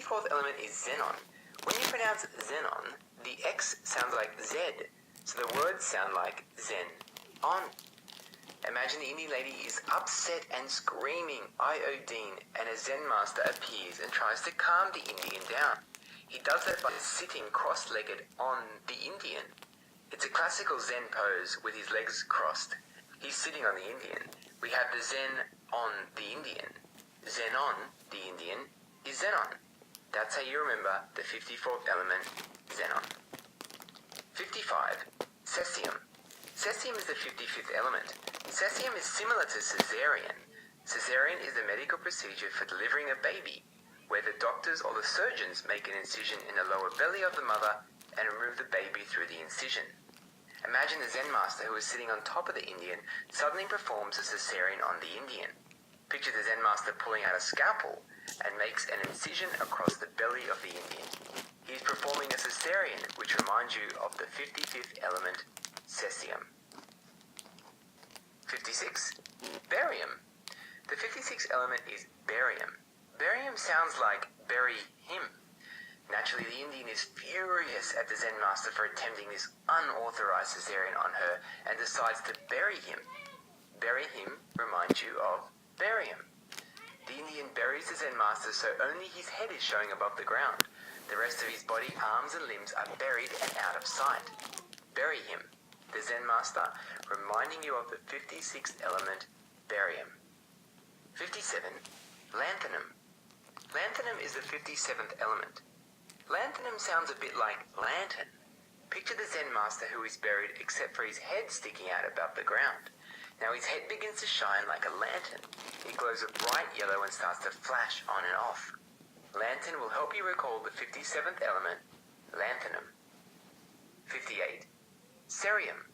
54th element is xenon. When you pronounce xenon, the X sounds like Z, so the words sound like Zen-on. Imagine the Indian lady is upset and screaming iodine, and a Zen master appears and tries to calm the Indian down. He does that by sitting cross-legged on the Indian. It's a classical Zen pose with his legs crossed. He's sitting on the Indian. We have the Zen on the Indian. Zen on the Indian is xenon. That's how you remember the 54th element, xenon. 55. Cesium. Cesium is the 55th element. Cesium is similar to cesarean. Cesarean is the medical procedure for delivering a baby, where the doctors or the surgeons make an incision in the lower belly of the mother and remove the baby through the incision. Imagine the Zen master who is sitting on top of the Indian suddenly performs a cesarean on the Indian. Picture the Zen master pulling out a scalpel and makes an incision across the belly of the Indian. He is performing a cesarean, which reminds you of the 55th element, cesium. 56. Barium. The 56th element is barium. Barium sounds like bury him. Naturally, the Indian is furious at the Zen master for attempting this unauthorized cesarean on her and decides to bury him. Bury him reminds you of barium. The Indian buries the Zen master so only his head is showing above the ground. The rest of his body, arms and limbs are buried and out of sight. Bury him. The Zen master reminding you of the 56th element, barium. 57. Lanthanum. Lanthanum is the 57th element. Lanthanum sounds a bit like lantern. Picture the Zen master who is buried except for his head sticking out above the ground. Now his head begins to shine like a lantern. It glows a bright yellow and starts to flash on and off. Lantern will help you recall the 57th element, lanthanum. 58. Cerium.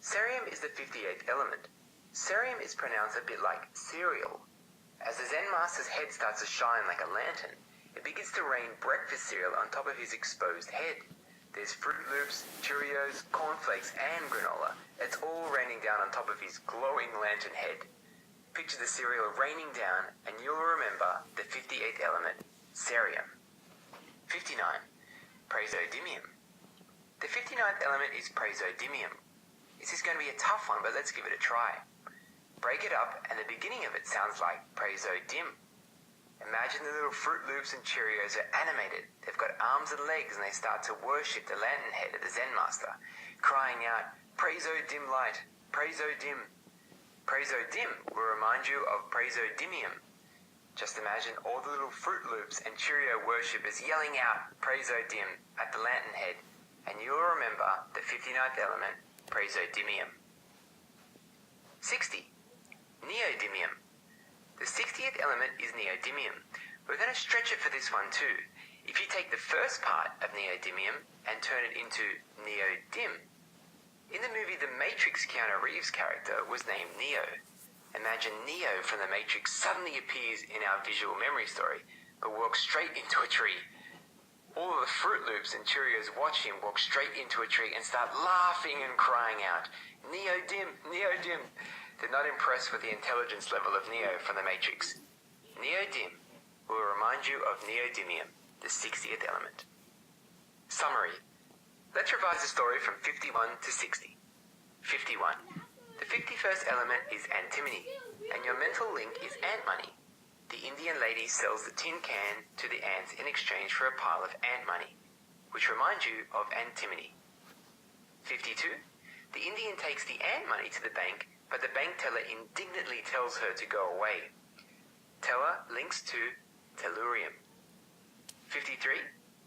Cerium is the 58th element. Cerium is pronounced a bit like cereal. As the Zen master's head starts to shine like a lantern, it begins to rain breakfast cereal on top of his exposed head. There's Fruit Loops, Cheerios, cornflakes, and granola. It's all raining down on top of his glowing lantern head. Picture the cereal raining down, and you'll remember the 58th element, cerium. 59. Praseodymium. The 59th element is praseodymium. This is going to be a tough one, but let's give it a try. Break it up, and the beginning of it sounds like praseodim. Imagine the little Fruit Loops and Cheerios are animated. They've got arms and legs, and they start to worship the lantern head of the Zen master, crying out, "Praseodim light, praseodim." Praseodim will remind you of praseodymium. Just imagine all the little Fruit Loops and Cheerio worshippers yelling out praseodim at the lantern head, and you'll remember the 59th element, praseodymium. 60. Neodymium. The 60th element is neodymium. We're going to stretch it for this one too. If you take the first part of neodymium and turn it into neodim. In the movie The Matrix, Keanu Reeves' character was named Neo. Imagine Neo from The Matrix suddenly appears in our visual memory story, but walks straight into a tree. All of the Fruit Loops and Cheerios watch him walk straight into a tree and start laughing and crying out, "Neodim, Neodim." They're not impressed with the intelligence level of Neo from The Matrix. Neodim will remind you of neodymium, the 60th element. Summary. Let's revise the story from 51 to 60. 51. The 51st element is antimony, and your mental link is ant money. The Indian lady sells the tin can to the ants in exchange for a pile of ant money, which reminds you of antimony. 52. The Indian takes the ant money to the bank, but the bank teller indignantly tells her to go away. Teller links to tellurium. 53.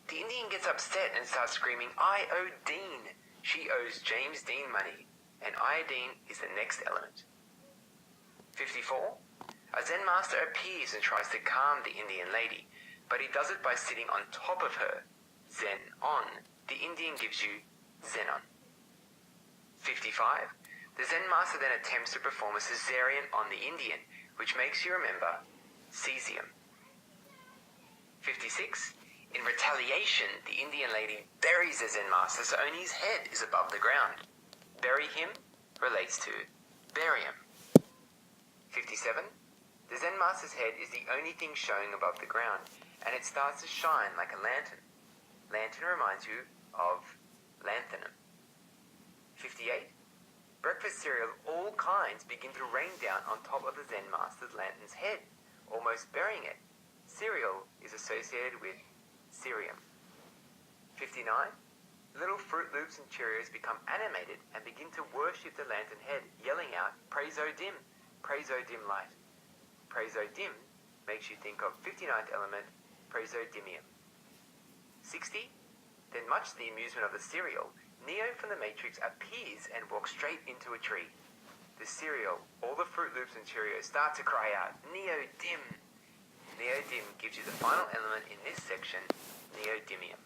The Indian gets upset and starts screaming, "I owe Dean." She owes James Dean money, and iodine is the next element. 54. A Zen master appears and tries to calm the Indian lady, but he does it by sitting on top of her. Zen on. The Indian gives you xenon. 55. The Zen master then attempts to perform a cesarean on the Indian, which makes you remember cesium. 56. In retaliation, the Indian lady buries the Zen master so only his head is above the ground. Bury him relates to barium. 57. The Zen master's head is the only thing showing above the ground, and it starts to shine like a lantern. Lantern reminds you of lanthanum. 58. Breakfast cereal of all kinds begin to rain down on top of the Zen master's lantern's head, almost burying it. Cereal is associated with cerium. 59. Little Fruit Loops and Cheerios become animated and begin to worship the lantern head, yelling out, "Praise O Dim, praise O Dim Light." Praise O Dim makes you think of 59th element, praseodymium. 60. Then, much to the amusement of the cereal, Neo from the Matrix appears and walks straight into a tree. The cereal, all the Fruit Loops and Cheerios start to cry out, "Neo Dim!" Neodymium gives you the final element in this section, neodymium.